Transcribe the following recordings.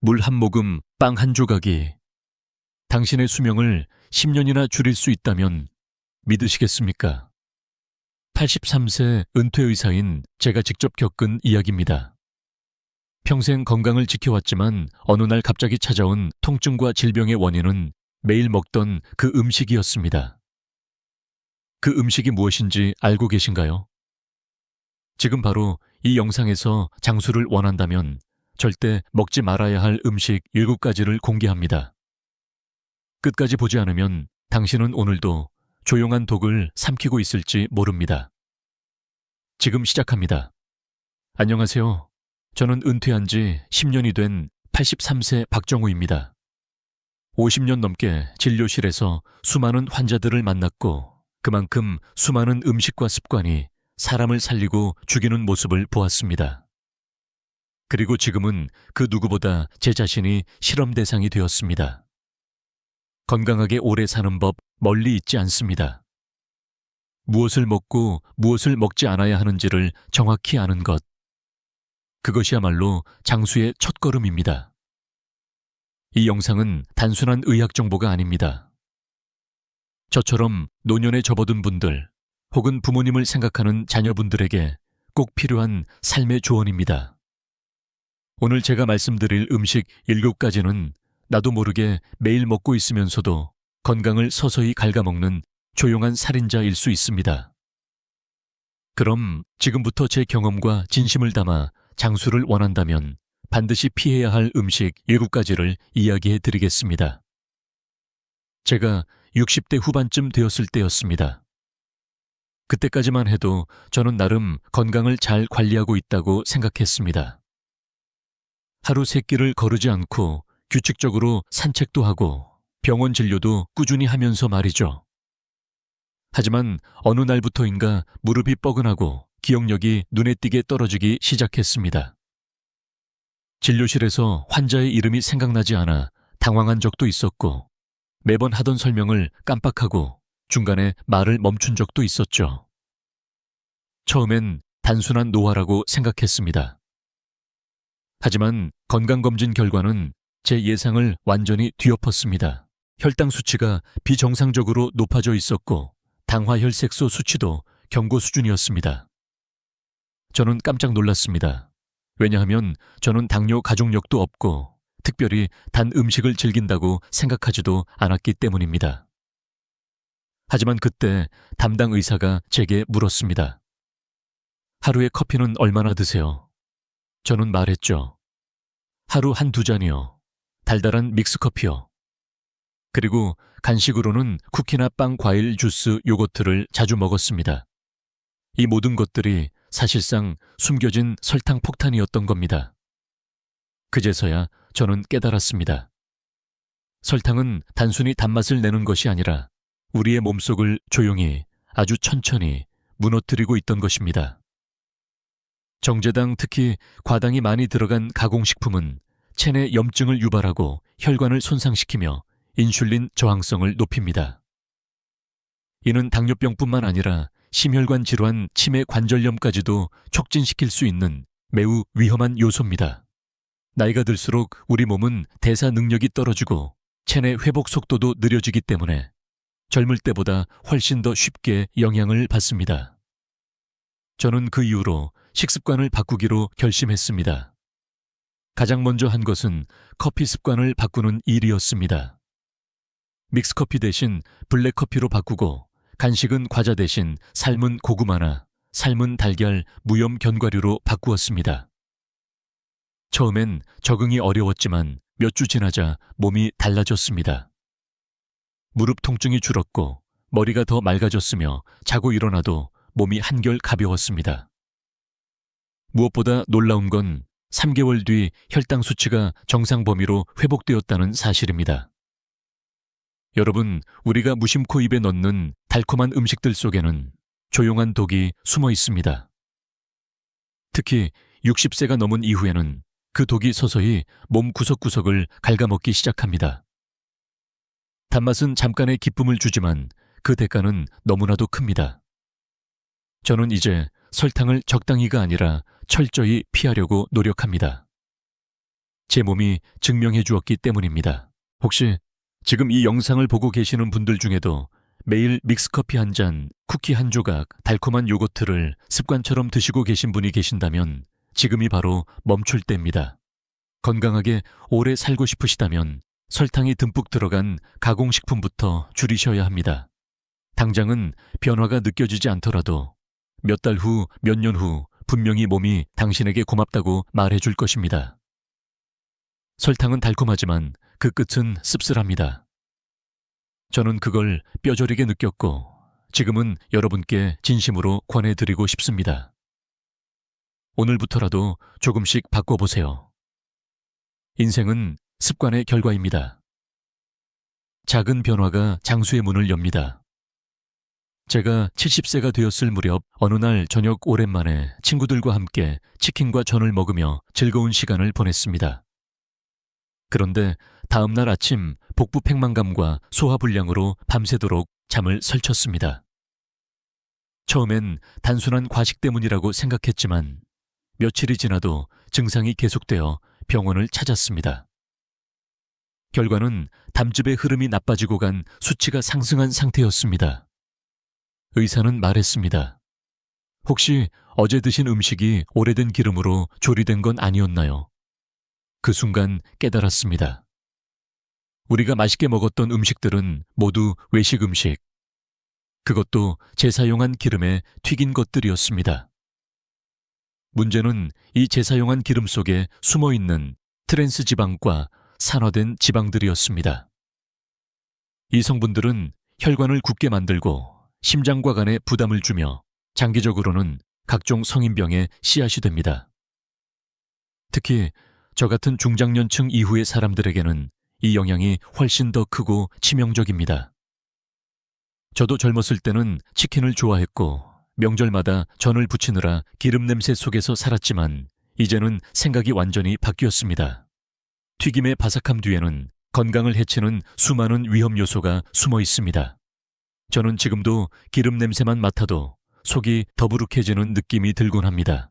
물 한 모금, 빵 한 조각이 당신의 수명을 10년이나 줄일 수 있다면 믿으시겠습니까? 83세 은퇴 의사인 제가 직접 겪은 이야기입니다. 평생 건강을 지켜왔지만 어느 날 갑자기 찾아온 통증과 질병의 원인은 매일 먹던 그 음식이었습니다. 그 음식이 무엇인지 알고 계신가요? 지금 바로 이 영상에서 장수를 원한다면 절대 먹지 말아야 할 음식 7가지를 공개합니다. 끝까지 보지 않으면 당신은 오늘도 조용한 독을 삼키고 있을지 모릅니다. 지금 시작합니다. 안녕하세요. 저는 은퇴한 지 10년이 된 83세 박정우입니다. 50년 넘게 진료실에서 수많은 환자들을 만났고 그만큼 수많은 음식과 습관이 사람을 살리고 죽이는 모습을 보았습니다. 그리고 지금은 그 누구보다 제 자신이 실험 대상이 되었습니다. 건강하게 오래 사는 법 멀리 있지 않습니다. 무엇을 먹고 무엇을 먹지 않아야 하는지를 정확히 아는 것. 그것이야말로 장수의 첫걸음입니다. 이 영상은 단순한 의학 정보가 아닙니다. 저처럼 노년에 접어든 분들 혹은 부모님을 생각하는 자녀분들에게 꼭 필요한 삶의 조언입니다. 오늘 제가 말씀드릴 음식 7가지는 나도 모르게 매일 먹고 있으면서도 건강을 서서히 갉아먹는 조용한 살인자일 수 있습니다. 그럼 지금부터 제 경험과 진심을 담아 장수를 원한다면 반드시 피해야 할 음식 7가지를 이야기해 드리겠습니다. 제가 60대 후반쯤 되었을 때였습니다. 그때까지만 해도 저는 나름 건강을 잘 관리하고 있다고 생각했습니다. 하루 3끼를 거르지 않고 규칙적으로 산책도 하고 병원 진료도 꾸준히 하면서 말이죠. 하지만 어느 날부터인가 무릎이 뻐근하고 기억력이 눈에 띄게 떨어지기 시작했습니다. 진료실에서 환자의 이름이 생각나지 않아 당황한 적도 있었고 매번 하던 설명을 깜빡하고 중간에 말을 멈춘 적도 있었죠. 처음엔 단순한 노화라고 생각했습니다. 하지만 건강검진 결과는 제 예상을 완전히 뒤엎었습니다. 혈당 수치가 비정상적으로 높아져 있었고 당화혈색소 수치도 경고 수준이었습니다. 저는 깜짝 놀랐습니다. 왜냐하면 저는 당뇨 가족력도 없고 특별히 단 음식을 즐긴다고 생각하지도 않았기 때문입니다. 하지만 그때 담당 의사가 제게 물었습니다. 하루에 커피는 얼마나 드세요? 저는 말했죠. 하루 1-2잔이요. 달달한 믹스커피요. 그리고 간식으로는 쿠키나 빵, 과일, 주스, 요거트를 자주 먹었습니다. 이 모든 것들이 사실상 숨겨진 설탕 폭탄이었던 겁니다. 그제서야 저는 깨달았습니다. 설탕은 단순히 단맛을 내는 것이 아니라 우리의 몸속을 조용히 아주 천천히 무너뜨리고 있던 것입니다. 정제당, 특히 과당이 많이 들어간 가공식품은 체내 염증을 유발하고 혈관을 손상시키며 인슐린 저항성을 높입니다. 이는 당뇨병뿐만 아니라 심혈관 질환, 치매 관절염까지도 촉진시킬 수 있는 매우 위험한 요소입니다. 나이가 들수록 우리 몸은 대사 능력이 떨어지고 체내 회복 속도도 느려지기 때문에 젊을 때보다 훨씬 더 쉽게 영향을 받습니다. 저는 그 이후로 식습관을 바꾸기로 결심했습니다. 가장 먼저 한 것은 커피 습관을 바꾸는 일이었습니다. 믹스커피 대신 블랙커피로 바꾸고 간식은 과자 대신 삶은 고구마나 삶은 달걀, 무염 견과류로 바꾸었습니다. 처음엔 적응이 어려웠지만 몇 주 지나자 몸이 달라졌습니다. 무릎 통증이 줄었고 머리가 더 맑아졌으며 자고 일어나도 몸이 한결 가벼웠습니다. 무엇보다 놀라운 건 3개월 뒤 혈당 수치가 정상 범위로 회복되었다는 사실입니다. 여러분, 우리가 무심코 입에 넣는 달콤한 음식들 속에는 조용한 독이 숨어 있습니다. 특히 60세가 넘은 이후에는 그 독이 서서히 몸 구석구석을 갉아먹기 시작합니다. 단맛은 잠깐의 기쁨을 주지만 그 대가는 너무나도 큽니다. 저는 이제 설탕을 적당히가 아니라 철저히 피하려고 노력합니다. 제 몸이 증명해 주었기 때문입니다. 혹시 지금 이 영상을 보고 계시는 분들 중에도 매일 믹스커피 한 잔, 쿠키 한 조각, 달콤한 요거트를 습관처럼 드시고 계신 분이 계신다면 지금이 바로 멈출 때입니다. 건강하게 오래 살고 싶으시다면 설탕이 듬뿍 들어간 가공식품부터 줄이셔야 합니다. 당장은 변화가 느껴지지 않더라도 몇 달 후, 몇 년 후 분명히 몸이 당신에게 고맙다고 말해줄 것입니다. 설탕은 달콤하지만 그 끝은 씁쓸합니다. 저는 그걸 뼈저리게 느꼈고 지금은 여러분께 진심으로 권해드리고 싶습니다. 오늘부터라도 조금씩 바꿔보세요. 인생은 습관의 결과입니다. 작은 변화가 장수의 문을 엽니다. 제가 70세가 되었을 무렵 어느 날 저녁 오랜만에 친구들과 함께 치킨과 전을 먹으며 즐거운 시간을 보냈습니다. 그런데 다음 날 아침 복부 팽만감과 소화불량으로 밤새도록 잠을 설쳤습니다. 처음엔 단순한 과식 때문이라고 생각했지만 며칠이 지나도 증상이 계속되어 병원을 찾았습니다. 결과는 담즙의 흐름이 나빠지고 간 수치가 상승한 상태였습니다. 의사는 말했습니다. 혹시 어제 드신 음식이 오래된 기름으로 조리된 건 아니었나요? 그 순간 깨달았습니다. 우리가 맛있게 먹었던 음식들은 모두 외식 음식. 그것도 재사용한 기름에 튀긴 것들이었습니다. 문제는 이 재사용한 기름 속에 숨어있는 트랜스 지방과 산화된 지방들이었습니다. 이 성분들은 혈관을 굳게 만들고 심장과 간에 부담을 주며 장기적으로는 각종 성인병의 씨앗이 됩니다. 특히 저 같은 중장년층 이후의 사람들에게는 이 영향이 훨씬 더 크고 치명적입니다. 저도 젊었을 때는 치킨을 좋아했고 명절마다 전을 부치느라 기름 냄새 속에서 살았지만 이제는 생각이 완전히 바뀌었습니다. 튀김의 바삭함 뒤에는 건강을 해치는 수많은 위험 요소가 숨어 있습니다. 저는 지금도 기름 냄새만 맡아도 속이 더부룩해지는 느낌이 들곤 합니다.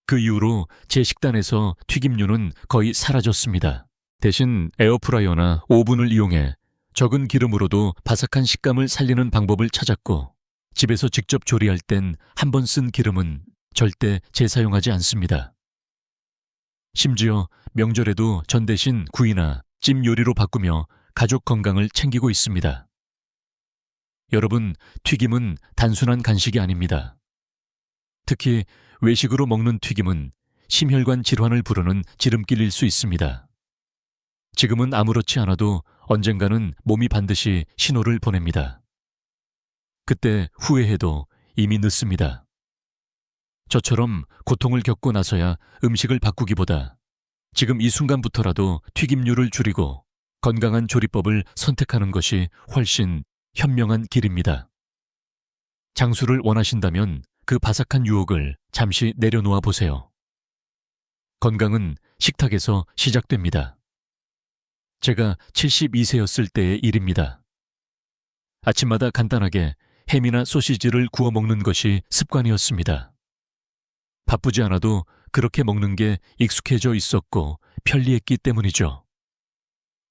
그 이후로 제 식단에서 튀김류는 거의 사라졌습니다. 대신 에어프라이어나 오븐을 이용해 적은 기름으로도 바삭한 식감을 살리는 방법을 찾았고 집에서 직접 조리할 땐 한 번 쓴 기름은 절대 재사용하지 않습니다. 심지어 명절에도 전 대신 구이나 찜 요리로 바꾸며 가족 건강을 챙기고 있습니다. 여러분, 튀김은 단순한 간식이 아닙니다. 특히 외식으로 먹는 튀김은 심혈관 질환을 부르는 지름길일 수 있습니다. 지금은 아무렇지 않아도 언젠가는 몸이 반드시 신호를 보냅니다. 그때 후회해도 이미 늦습니다. 저처럼 고통을 겪고 나서야 음식을 바꾸기보다 지금 이 순간부터라도 튀김류를 줄이고 건강한 조리법을 선택하는 것이 훨씬 현명한 길입니다. 장수를 원하신다면 그 바삭한 유혹을 잠시 내려놓아 보세요. 건강은 식탁에서 시작됩니다. 제가 72세였을 때의 일입니다. 아침마다 간단하게 햄이나 소시지를 구워 먹는 것이 습관이었습니다. 바쁘지 않아도 그렇게 먹는 게 익숙해져 있었고 편리했기 때문이죠.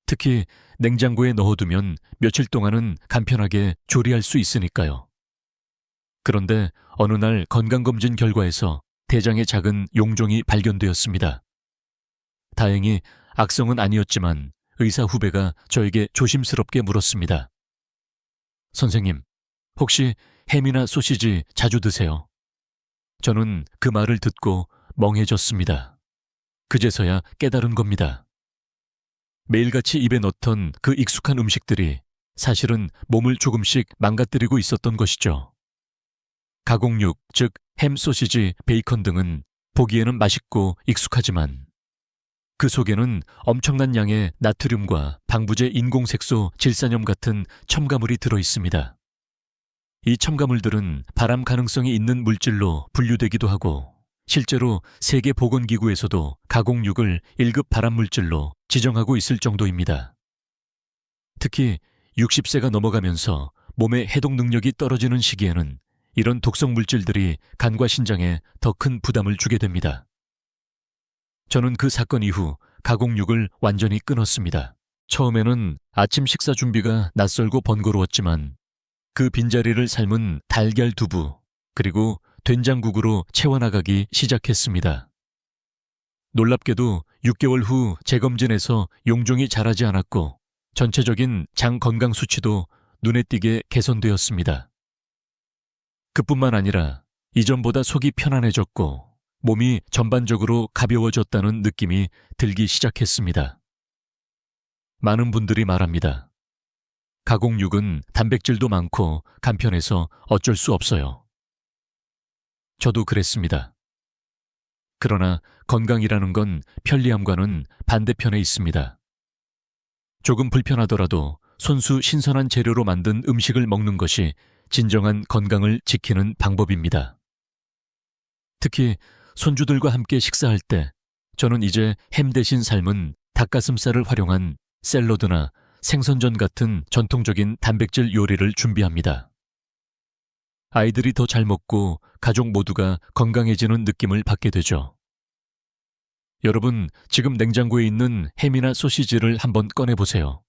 특히 냉장고에 넣어두면 며칠 동안은 간편하게 조리할 수 있으니까요. 그런데 어느 날 건강검진 결과에서 대장에 작은 용종이 발견되었습니다. 다행히 악성은 아니었지만 의사 후배가 저에게 조심스럽게 물었습니다. 선생님, 혹시 햄이나 소시지 자주 드세요? 저는 그 말을 듣고 멍해졌습니다. 그제서야 깨달은 겁니다. 매일같이 입에 넣던 그 익숙한 음식들이 사실은 몸을 조금씩 망가뜨리고 있었던 것이죠. 가공육, 즉 햄, 소시지, 베이컨 등은 보기에는 맛있고 익숙하지만 그 속에는 엄청난 양의 나트륨과 방부제 인공색소, 질산염 같은 첨가물이 들어 있습니다. 이 첨가물들은 발암 가능성이 있는 물질로 분류되기도 하고 실제로 세계보건기구에서도 가공육을 1급 발암물질로 지정하고 있을 정도입니다. 특히 60세가 넘어가면서 몸의 해독 능력이 떨어지는 시기에는 이런 독성 물질들이 간과 신장에 더 큰 부담을 주게 됩니다. 저는 그 사건 이후 가공육을 완전히 끊었습니다. 처음에는 아침 식사 준비가 낯설고 번거로웠지만 그 빈자리를 삶은 달걀 두부 그리고 된장국으로 채워나가기 시작했습니다. 놀랍게도 6개월 후 재검진에서 용종이 자라지 않았고 전체적인 장 건강 수치도 눈에 띄게 개선되었습니다. 그뿐만 아니라 이전보다 속이 편안해졌고 몸이 전반적으로 가벼워졌다는 느낌이 들기 시작했습니다. 많은 분들이 말합니다. 가공육은 단백질도 많고 간편해서 어쩔 수 없어요. 저도 그랬습니다. 그러나 건강이라는 건 편리함과는 반대편에 있습니다. 조금 불편하더라도 손수 신선한 재료로 만든 음식을 먹는 것이 진정한 건강을 지키는 방법입니다. 특히 손주들과 함께 식사할 때 저는 이제 햄 대신 삶은 닭가슴살을 활용한 샐러드나 생선전 같은 전통적인 단백질 요리를 준비합니다. 아이들이 더 잘 먹고 가족 모두가 건강해지는 느낌을 받게 되죠. 여러분, 지금 냉장고에 있는 햄이나 소시지를 한번 꺼내보세요.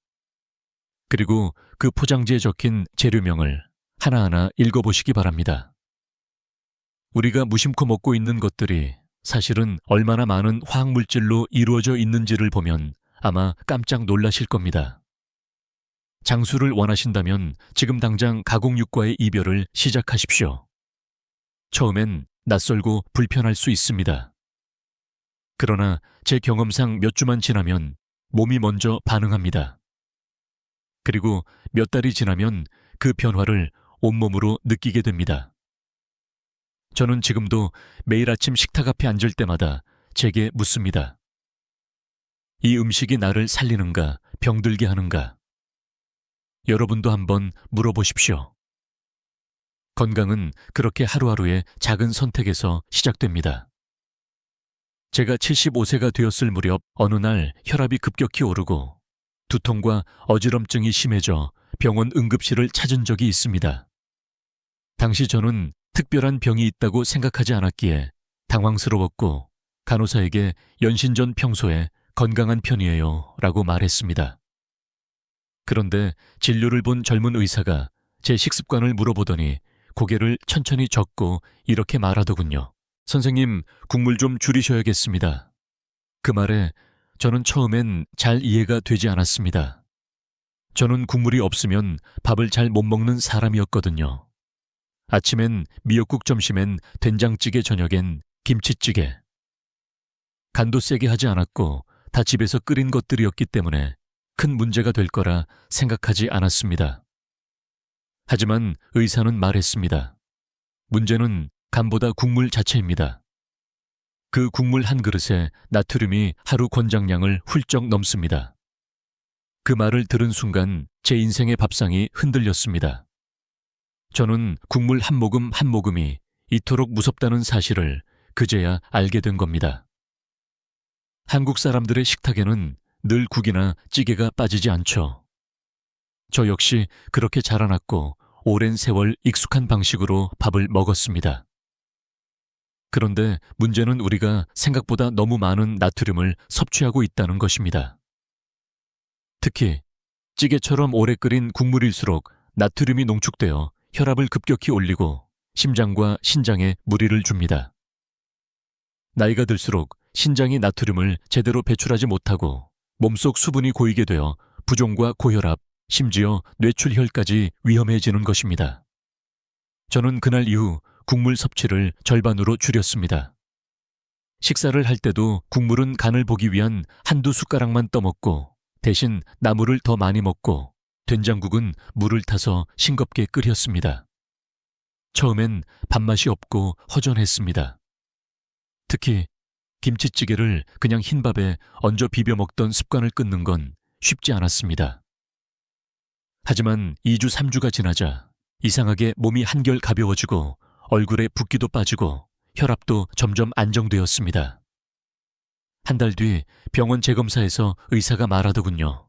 그리고 그 포장지에 적힌 재료명을 하나하나 읽어보시기 바랍니다. 우리가 무심코 먹고 있는 것들이 사실은 얼마나 많은 화학물질로 이루어져 있는지를 보면 아마 깜짝 놀라실 겁니다. 장수를 원하신다면 지금 당장 가공육과의 이별을 시작하십시오. 처음엔 낯설고 불편할 수 있습니다. 그러나 제 경험상 몇 주만 지나면 몸이 먼저 반응합니다. 그리고 몇 달이 지나면 그 변화를 온몸으로 느끼게 됩니다. 저는 지금도 매일 아침 식탁 앞에 앉을 때마다 제게 묻습니다. 이 음식이 나를 살리는가, 병들게 하는가? 여러분도 한번 물어보십시오. 건강은 그렇게 하루하루의 작은 선택에서 시작됩니다. 제가 75세가 되었을 무렵 어느 날 혈압이 급격히 오르고 두통과 어지럼증이 심해져 병원 응급실을 찾은 적이 있습니다. 당시 저는 특별한 병이 있다고 생각하지 않았기에 당황스러웠고 간호사에게 연신전 평소에 건강한 편이에요 라고 말했습니다. 그런데 진료를 본 젊은 의사가 제 식습관을 물어보더니 고개를 천천히 젓고 이렇게 말하더군요. 선생님, 국물 좀 줄이셔야겠습니다. 그 말에 저는 처음엔 잘 이해가 되지 않았습니다. 저는 국물이 없으면 밥을 잘 못 먹는 사람이었거든요. 아침엔 미역국, 점심엔 된장찌개, 저녁엔 김치찌개. 간도 세게 하지 않았고 다 집에서 끓인 것들이었기 때문에 큰 문제가 될 거라 생각하지 않았습니다. 하지만 의사는 말했습니다. 문제는 간보다 국물 자체입니다. 그 국물 한 그릇에 나트륨이 하루 권장량을 훌쩍 넘습니다. 그 말을 들은 순간 제 인생의 밥상이 흔들렸습니다. 저는 국물 한 모금 한 모금이 이토록 무섭다는 사실을 그제야 알게 된 겁니다. 한국 사람들의 식탁에는 늘 국이나 찌개가 빠지지 않죠. 저 역시 그렇게 자라났고 오랜 세월 익숙한 방식으로 밥을 먹었습니다. 그런데 문제는 우리가 생각보다 너무 많은 나트륨을 섭취하고 있다는 것입니다. 특히 찌개처럼 오래 끓인 국물일수록 나트륨이 농축되어 혈압을 급격히 올리고 심장과 신장에 무리를 줍니다. 나이가 들수록 신장이 나트륨을 제대로 배출하지 못하고 몸속 수분이 고이게 되어 부종과 고혈압, 심지어 뇌출혈까지 위험해지는 것입니다. 저는 그날 이후 국물 섭취를 절반으로 줄였습니다. 식사를 할 때도 국물은 간을 보기 위한 한두 숟가락만 떠먹고 대신 나물을 더 많이 먹고 된장국은 물을 타서 싱겁게 끓였습니다. 처음엔 밥맛이 없고 허전했습니다. 특히 김치찌개를 그냥 흰밥에 얹어 비벼 먹던 습관을 끊는 건 쉽지 않았습니다. 하지만 2주, 3주가 지나자 이상하게 몸이 한결 가벼워지고 얼굴에 붓기도 빠지고 혈압도 점점 안정되었습니다. 한 달 뒤 병원 재검사에서 의사가 말하더군요.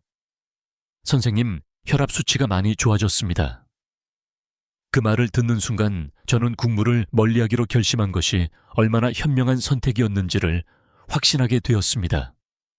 선생님, 혈압 수치가 많이 좋아졌습니다. 그 말을 듣는 순간 저는 국물을 멀리하기로 결심한 것이 얼마나 현명한 선택이었는지를 확신하게 되었습니다.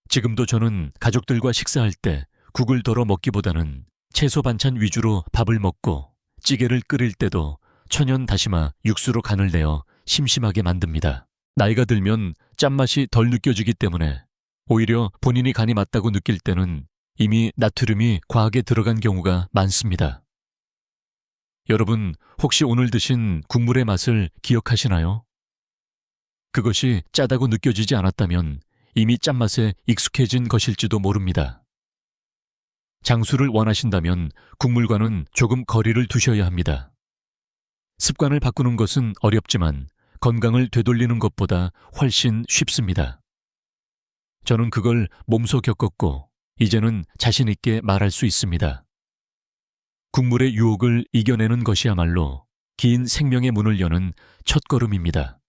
지금도 저는 가족들과 식사할 때 국을 덜어 먹기보다는 채소 반찬 위주로 밥을 먹고 찌개를 끓일 때도 천연 다시마 육수로 간을 내어 심심하게 만듭니다. 나이가 들면 짠맛이 덜 느껴지기 때문에 오히려 본인이 간이 맞다고 느낄 때는 이미 나트륨이 과하게 들어간 경우가 많습니다. 여러분, 혹시 오늘 드신 국물의 맛을 기억하시나요? 그것이 짜다고 느껴지지 않았다면 이미 짠맛에 익숙해진 것일지도 모릅니다. 장수를 원하신다면 국물과는 조금 거리를 두셔야 합니다. 습관을 바꾸는 것은 어렵지만 건강을 되돌리는 것보다 훨씬 쉽습니다. 저는 그걸 몸소 겪었고 이제는 자신 있게 말할 수 있습니다. 국물의 유혹을 이겨내는 것이야말로 긴 생명의 문을 여는 첫걸음입니다.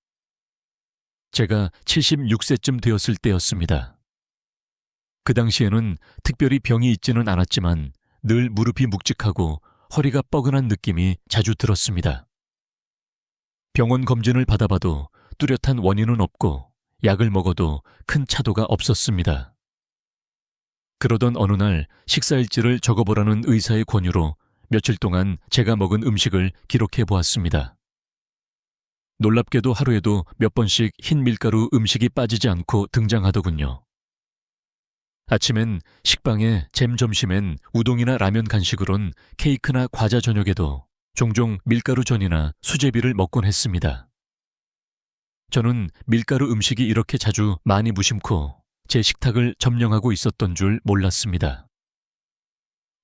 제가 76세쯤 되었을 때였습니다. 그 당시에는 특별히 병이 있지는 않았지만 늘 무릎이 묵직하고 허리가 뻐근한 느낌이 자주 들었습니다. 병원 검진을 받아봐도 뚜렷한 원인은 없고 약을 먹어도 큰 차도가 없었습니다. 그러던 어느 날 식사일지를 적어보라는 의사의 권유로 며칠 동안 제가 먹은 음식을 기록해 보았습니다. 놀랍게도 하루에도 몇 번씩 흰 밀가루 음식이 빠지지 않고 등장하더군요. 아침엔 식빵에 잼, 점심엔 우동이나 라면, 간식으론 케이크나 과자, 저녁에도 종종 밀가루전이나 수제비를 먹곤 했습니다. 저는 밀가루 음식이 이렇게 자주 많이 무심코 제 식탁을 점령하고 있었던 줄 몰랐습니다.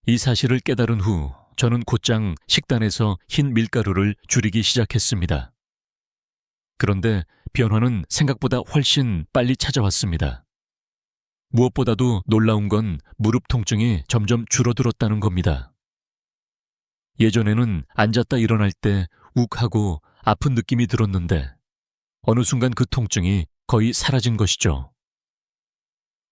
이 사실을 깨달은 후 저는 곧장 식단에서 흰 밀가루를 줄이기 시작했습니다. 그런데 변화는 생각보다 훨씬 빨리 찾아왔습니다. 무엇보다도 놀라운 건 무릎 통증이 점점 줄어들었다는 겁니다. 예전에는 앉았다 일어날 때 욱하고 아픈 느낌이 들었는데 어느 순간 그 통증이 거의 사라진 것이죠.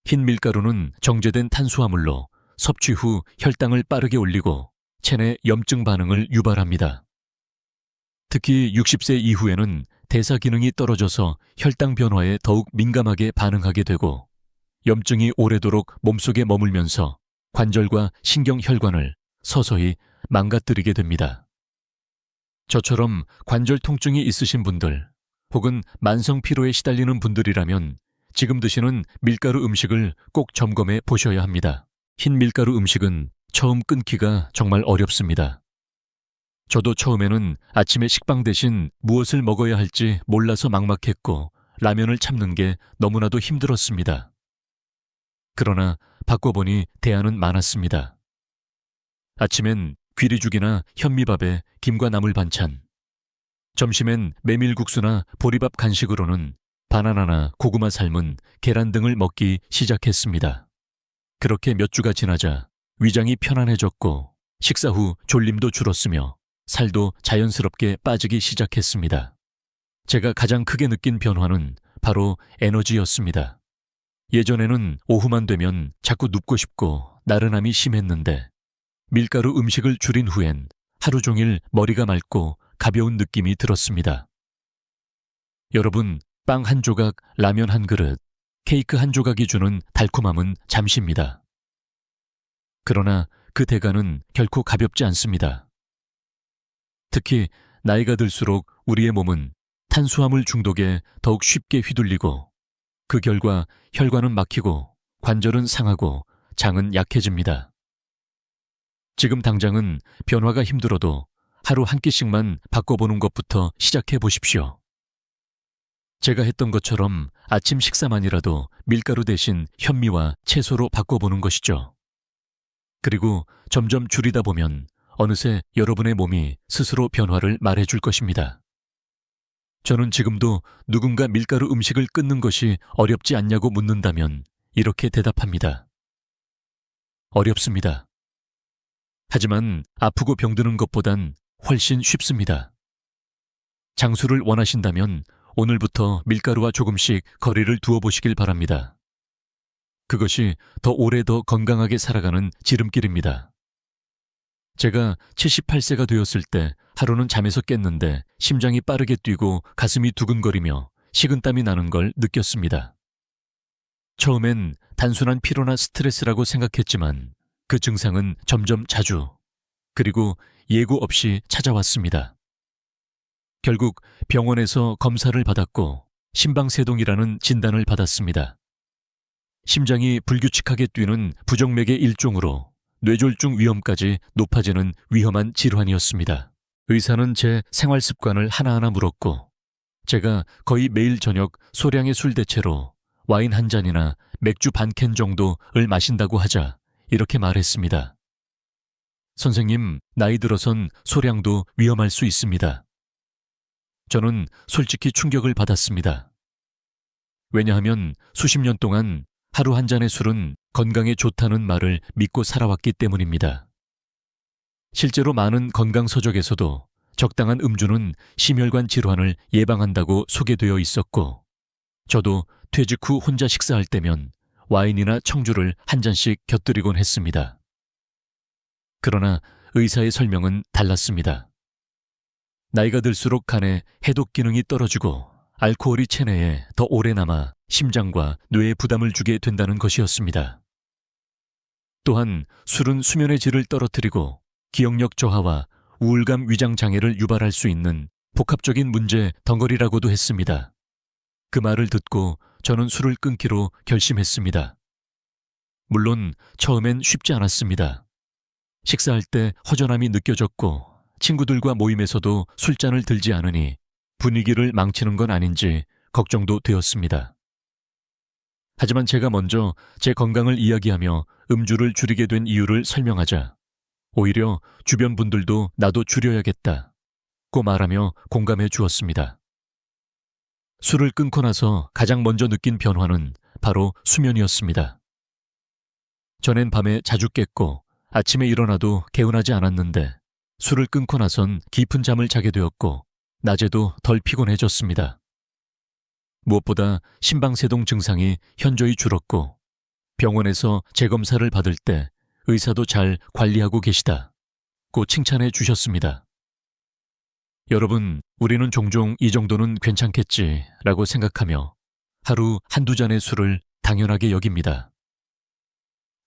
흰 밀가루는 정제된 탄수화물로 섭취 후 혈당을 빠르게 올리고 체내 염증 반응을 유발합니다. 특히 60세 이후에는 대사 기능이 떨어져서 혈당 변화에 더욱 민감하게 반응하게 되고 염증이 오래도록 몸속에 머물면서 관절과 신경혈관을 서서히 망가뜨리게 됩니다. 저처럼 관절 통증이 있으신 분들 혹은 만성 피로에 시달리는 분들이라면 지금 드시는 밀가루 음식을 꼭 점검해 보셔야 합니다. 흰 밀가루 음식은 처음 끊기가 정말 어렵습니다. 저도 처음에는 아침에 식빵 대신 무엇을 먹어야 할지 몰라서 막막했고 라면을 참는 게 너무나도 힘들었습니다. 그러나 바꿔보니 대안은 많았습니다. 아침엔 귀리죽이나 현미밥에 김과 나물 반찬, 점심엔 메밀국수나 보리밥, 간식으로는 바나나나 고구마 삶은 계란 등을 먹기 시작했습니다. 그렇게 몇 주가 지나자 위장이 편안해졌고 식사 후 졸림도 줄었으며 살도 자연스럽게 빠지기 시작했습니다. 제가 가장 크게 느낀 변화는 바로 에너지였습니다. 예전에는 오후만 되면 자꾸 눕고 싶고 나른함이 심했는데 밀가루 음식을 줄인 후엔 하루 종일 머리가 맑고 가벼운 느낌이 들었습니다. 여러분, 빵 한 조각, 라면 한 그릇, 케이크 한 조각이 주는 달콤함은 잠시입니다. 그러나 그 대가는 결코 가볍지 않습니다. 특히 나이가 들수록 우리의 몸은 탄수화물 중독에 더욱 쉽게 휘둘리고 그 결과 혈관은 막히고 관절은 상하고 장은 약해집니다. 지금 당장은 변화가 힘들어도 하루 한 끼씩만 바꿔보는 것부터 시작해 보십시오. 제가 했던 것처럼 아침 식사만이라도 밀가루 대신 현미와 채소로 바꿔보는 것이죠. 그리고 점점 줄이다 보면 어느새 여러분의 몸이 스스로 변화를 말해줄 것입니다. 저는 지금도 누군가 밀가루 음식을 끊는 것이 어렵지 않냐고 묻는다면 이렇게 대답합니다. 어렵습니다. 하지만 아프고 병드는 것보단 훨씬 쉽습니다. 장수를 원하신다면 오늘부터 밀가루와 조금씩 거리를 두어 보시길 바랍니다. 그것이 더 오래 더 건강하게 살아가는 지름길입니다. 제가 78세가 되었을 때 하루는 잠에서 깼는데 심장이 빠르게 뛰고 가슴이 두근거리며 식은땀이 나는 걸 느꼈습니다. 처음엔 단순한 피로나 스트레스라고 생각했지만 그 증상은 점점 자주, 그리고 예고 없이 찾아왔습니다. 결국 병원에서 검사를 받았고 심방세동이라는 진단을 받았습니다. 심장이 불규칙하게 뛰는 부정맥의 일종으로 뇌졸중 위험까지 높아지는 위험한 질환이었습니다. 의사는 제 생활 습관을 하나하나 물었고 제가 거의 매일 저녁 소량의 술 대체로 와인 한 잔이나 맥주 반 캔 정도를 마신다고 하자 이렇게 말했습니다. 선생님, 나이 들어선 소량도 위험할 수 있습니다. 저는 솔직히 충격을 받았습니다. 왜냐하면 수십 년 동안 하루 한 잔의 술은 건강에 좋다는 말을 믿고 살아왔기 때문입니다. 실제로 많은 건강서적에서도 적당한 음주는 심혈관 질환을 예방한다고 소개되어 있었고, 저도 퇴직 후 혼자 식사할 때면 와인이나 청주를 한 잔씩 곁들이곤 했습니다. 그러나 의사의 설명은 달랐습니다. 나이가 들수록 간에 해독 기능이 떨어지고 알코올이 체내에 더 오래 남아 심장과 뇌에 부담을 주게 된다는 것이었습니다. 또한 술은 수면의 질을 떨어뜨리고 기억력 저하와 우울감 위장 장애를 유발할 수 있는 복합적인 문제 덩어리라고도 했습니다. 그 말을 듣고 저는 술을 끊기로 결심했습니다. 물론 처음엔 쉽지 않았습니다. 식사할 때 허전함이 느껴졌고 친구들과 모임에서도 술잔을 들지 않으니 분위기를 망치는 건 아닌지 걱정도 되었습니다. 하지만 제가 먼저 제 건강을 이야기하며 음주를 줄이게 된 이유를 설명하자 오히려 주변 분들도 나도 줄여야겠다고 말하며 공감해 주었습니다. 술을 끊고 나서 가장 먼저 느낀 변화는 바로 수면이었습니다. 전엔 밤에 자주 깼고 아침에 일어나도 개운하지 않았는데 술을 끊고 나선 깊은 잠을 자게 되었고 낮에도 덜 피곤해졌습니다. 무엇보다 심방세동 증상이 현저히 줄었고 병원에서 재검사를 받을 때 의사도 잘 관리하고 계시다고 칭찬해 주셨습니다. 여러분, 우리는 종종 이 정도는 괜찮겠지라고 생각하며 하루 한두 잔의 술을 당연하게 여깁니다.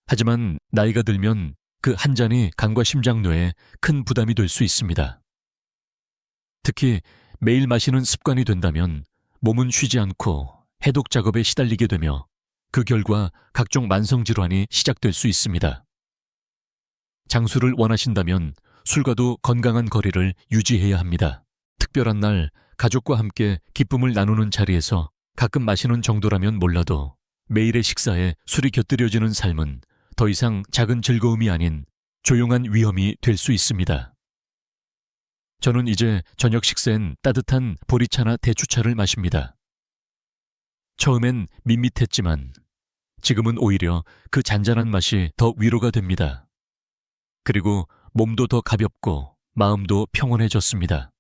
하지만 나이가 들면 그 한 잔이 간과 심장뇌에 큰 부담이 될 수 있습니다. 특히 매일 마시는 습관이 된다면 몸은 쉬지 않고 해독 작업에 시달리게 되며 그 결과 각종 만성질환이 시작될 수 있습니다. 장수를 원하신다면 술과도 건강한 거리를 유지해야 합니다. 특별한 날 가족과 함께 기쁨을 나누는 자리에서 가끔 마시는 정도라면 몰라도 매일의 식사에 술이 곁들여지는 삶은 더 이상 작은 즐거움이 아닌 조용한 위험이 될 수 있습니다. 저는 이제 저녁 식사엔 따뜻한 보리차나 대추차를 마십니다. 처음엔 밋밋했지만 지금은 오히려 그 잔잔한 맛이 더 위로가 됩니다. 그리고 몸도 더 가볍고 마음도 평온해졌습니다.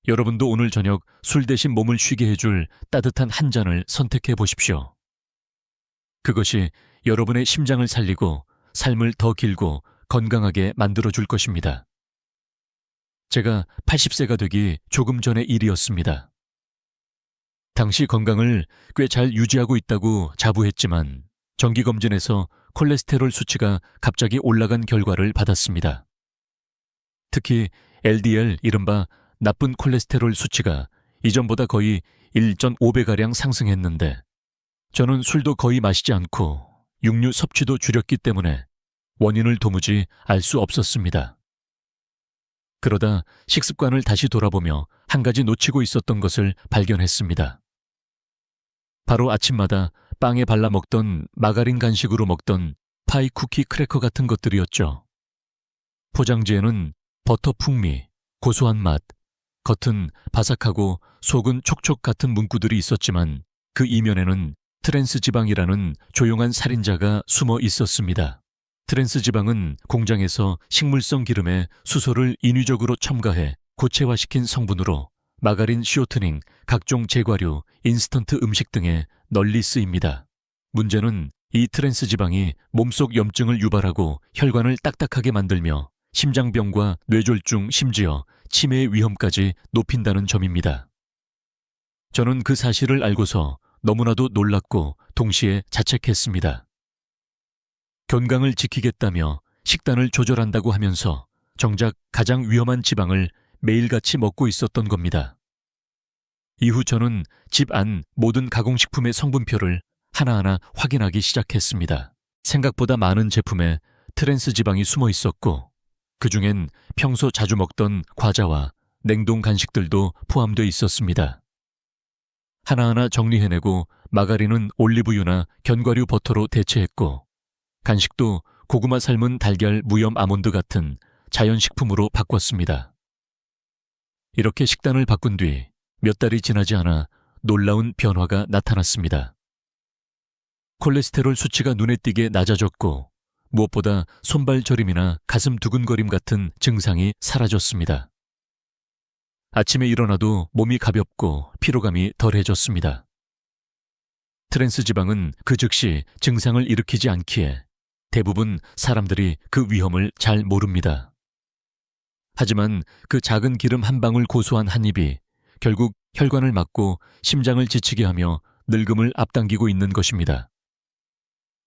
여러분도 오늘 저녁 술 대신 몸을 쉬게 해줄 따뜻한 한 잔을 선택해 보십시오. 그것이 여러분의 심장을 살리고 삶을 더 길고 건강하게 만들어줄 것입니다. 제가 80세가 되기 조금 전의 일이었습니다. 당시 건강을 꽤 잘 유지하고 있다고 자부했지만 정기검진에서 콜레스테롤 수치가 갑자기 올라간 결과를 받았습니다. 특히 LDL, 이른바 나쁜 콜레스테롤 수치가 이전보다 거의 1.5배가량 상승했는데 저는 술도 거의 마시지 않고 육류 섭취도 줄였기 때문에 원인을 도무지 알 수 없었습니다. 그러다 식습관을 다시 돌아보며 한 가지 놓치고 있었던 것을 발견했습니다. 바로 아침마다 빵에 발라 먹던 마가린 간식으로 먹던 파이, 쿠키, 크래커 같은 것들이었죠. 포장지에는 버터 풍미, 고소한 맛, 겉은 바삭하고 속은 촉촉 같은 문구들이 있었지만 그 이면에는 트랜스 지방이라는 조용한 살인자가 숨어 있었습니다. 트랜스 지방은 공장에서 식물성 기름에 수소를 인위적으로 첨가해 고체화시킨 성분으로 마가린, 쇼트닝, 각종 제과류, 인스턴트 음식 등에 널리 쓰입니다. 문제는 이 트랜스 지방이 몸속 염증을 유발하고 혈관을 딱딱하게 만들며 심장병과 뇌졸중, 심지어 치매의 위험까지 높인다는 점입니다. 저는 그 사실을 알고서 너무나도 놀랐고 동시에 자책했습니다. 건강을 지키겠다며 식단을 조절한다고 하면서 정작 가장 위험한 지방을 매일같이 먹고 있었던 겁니다. 이후 저는 집 안 모든 가공식품의 성분표를 하나하나 확인하기 시작했습니다. 생각보다 많은 제품에 트랜스 지방이 숨어 있었고 그중엔 평소 자주 먹던 과자와 냉동 간식들도 포함되어 있었습니다. 하나하나 정리해내고 마가린은 올리브유나 견과류 버터로 대체했고 간식도 고구마 삶은 달걀 무염 아몬드 같은 자연식품으로 바꿨습니다. 이렇게 식단을 바꾼 뒤 몇 달이 지나지 않아 놀라운 변화가 나타났습니다. 콜레스테롤 수치가 눈에 띄게 낮아졌고 무엇보다 손발 저림이나 가슴 두근거림 같은 증상이 사라졌습니다. 아침에 일어나도 몸이 가볍고 피로감이 덜해졌습니다. 트랜스 지방은 그 즉시 증상을 일으키지 않기에 대부분 사람들이 그 위험을 잘 모릅니다. 하지만 그 작은 기름 한 방울 고소한 한 입이 결국 혈관을 막고 심장을 지치게 하며 늙음을 앞당기고 있는 것입니다.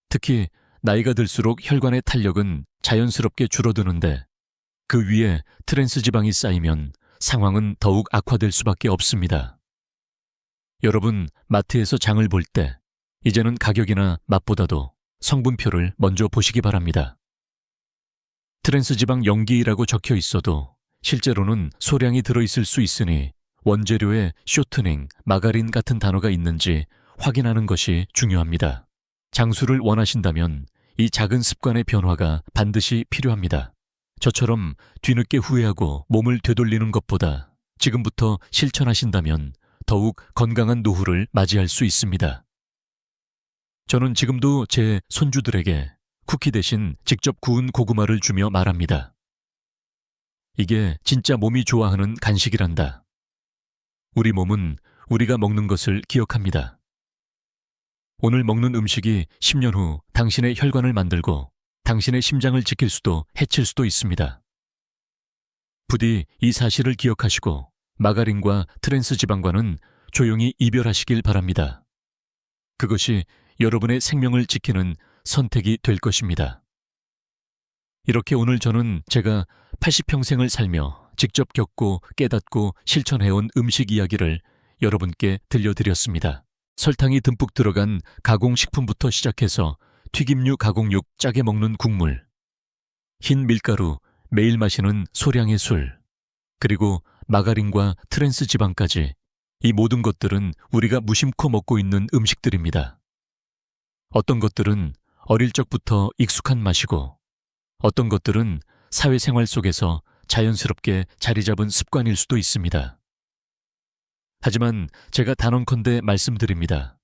특히 나이가 들수록 혈관의 탄력은 자연스럽게 줄어드는데 그 위에 트랜스 지방이 쌓이면 상황은 더욱 악화될 수밖에 없습니다. 여러분, 마트에서 장을 볼 때 이제는 가격이나 맛보다도 성분표를 먼저 보시기 바랍니다. 트랜스 지방 영기라고 적혀 있어도 실제로는 소량이 들어있을 수 있으니 원재료에 쇼트닝, 마가린 같은 단어가 있는지 확인하는 것이 중요합니다. 장수를 원하신다면 이 작은 습관의 변화가 반드시 필요합니다. 저처럼 뒤늦게 후회하고 몸을 되돌리는 것보다 지금부터 실천하신다면 더욱 건강한 노후를 맞이할 수 있습니다. 저는 지금도 제 손주들에게 쿠키 대신 직접 구운 고구마를 주며 말합니다. 이게 진짜 몸이 좋아하는 간식이란다. 우리 몸은 우리가 먹는 것을 기억합니다. 오늘 먹는 음식이 10년 후 당신의 혈관을 만들고 당신의 심장을 지킬 수도 해칠 수도 있습니다. 부디 이 사실을 기억하시고 마가린과 트랜스 지방과는 조용히 이별하시길 바랍니다. 그것이 여러분의 생명을 지키는 선택이 될 것입니다. 이렇게 오늘 저는 제가 80평생을 살며 직접 겪고 깨닫고 실천해온 음식 이야기를 여러분께 들려드렸습니다. 설탕이 듬뿍 들어간 가공식품부터 시작해서 튀김류, 가공육, 짜게 먹는 국물, 흰 밀가루, 매일 마시는 소량의 술, 그리고 마가린과 트랜스 지방까지 이 모든 것들은 우리가 무심코 먹고 있는 음식들입니다. 어떤 것들은 어릴 적부터 익숙한 맛이고 어떤 것들은 사회생활 속에서 자연스럽게 자리 잡은 습관일 수도 있습니다. 하지만 제가 단언컨대 말씀드립니다.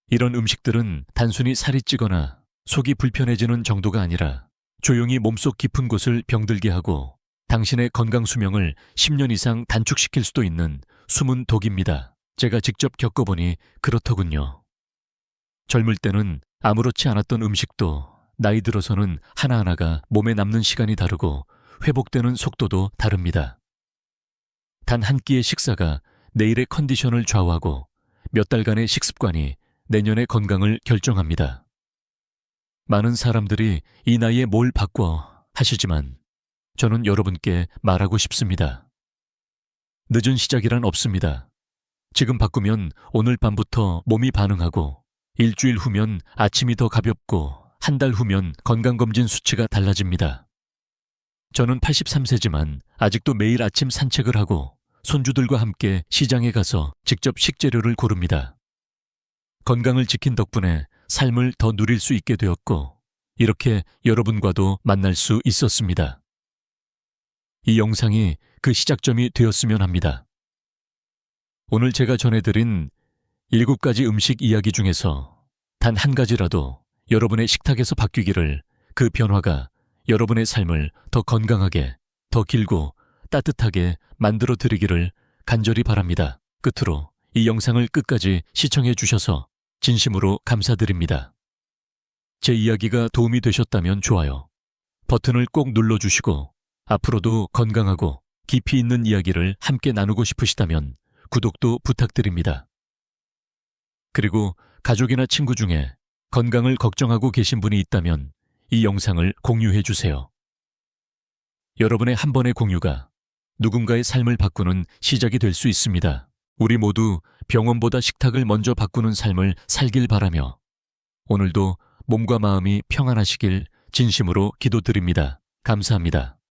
이런 음식들은 단순히 살이 찌거나 속이 불편해지는 정도가 아니라 조용히 몸속 깊은 곳을 병들게 하고 당신의 건강 수명을 10년 이상 단축시킬 수도 있는 숨은 독입니다. 제가 직접 겪어보니 그렇더군요. 젊을 때는 아무렇지 않았던 음식도 나이 들어서는 하나하나가 몸에 남는 시간이 다르고 회복되는 속도도 다릅니다. 단 한 끼의 식사가 내일의 컨디션을 좌우하고 몇 달간의 식습관이 내년의 건강을 결정합니다. 많은 사람들이 이 나이에 뭘 바꿔 하시지만 저는 여러분께 말하고 싶습니다. 늦은 시작이란 없습니다. 지금 바꾸면 오늘 밤부터 몸이 반응하고 일주일 후면 아침이 더 가볍고 한 달 후면 건강검진 수치가 달라집니다. 저는 83세지만 아직도 매일 아침 산책을 하고 손주들과 함께 시장에 가서 직접 식재료를 고릅니다. 건강을 지킨 덕분에 삶을 더 누릴 수 있게 되었고 이렇게 여러분과도 만날 수 있었습니다. 이 영상이 그 시작점이 되었으면 합니다. 오늘 제가 전해드린 7가지 음식 이야기 중에서 단 한 가지라도 여러분의 식탁에서 바뀌기를, 그 변화가 여러분의 삶을 더 건강하게, 더 길고 따뜻하게 만들어 드리기를 간절히 바랍니다. 끝으로 이 영상을 끝까지 시청해 주셔서 진심으로 감사드립니다. 제 이야기가 도움이 되셨다면 좋아요 버튼을 꼭 눌러주시고 앞으로도 건강하고 깊이 있는 이야기를 함께 나누고 싶으시다면 구독도 부탁드립니다. 그리고 가족이나 친구 중에 건강을 걱정하고 계신 분이 있다면 이 영상을 공유해 주세요. 여러분의 한 번의 공유가 누군가의 삶을 바꾸는 시작이 될 수 있습니다. 우리 모두 병원보다 식탁을 먼저 바꾸는 삶을 살길 바라며 오늘도 몸과 마음이 평안하시길 진심으로 기도드립니다. 감사합니다.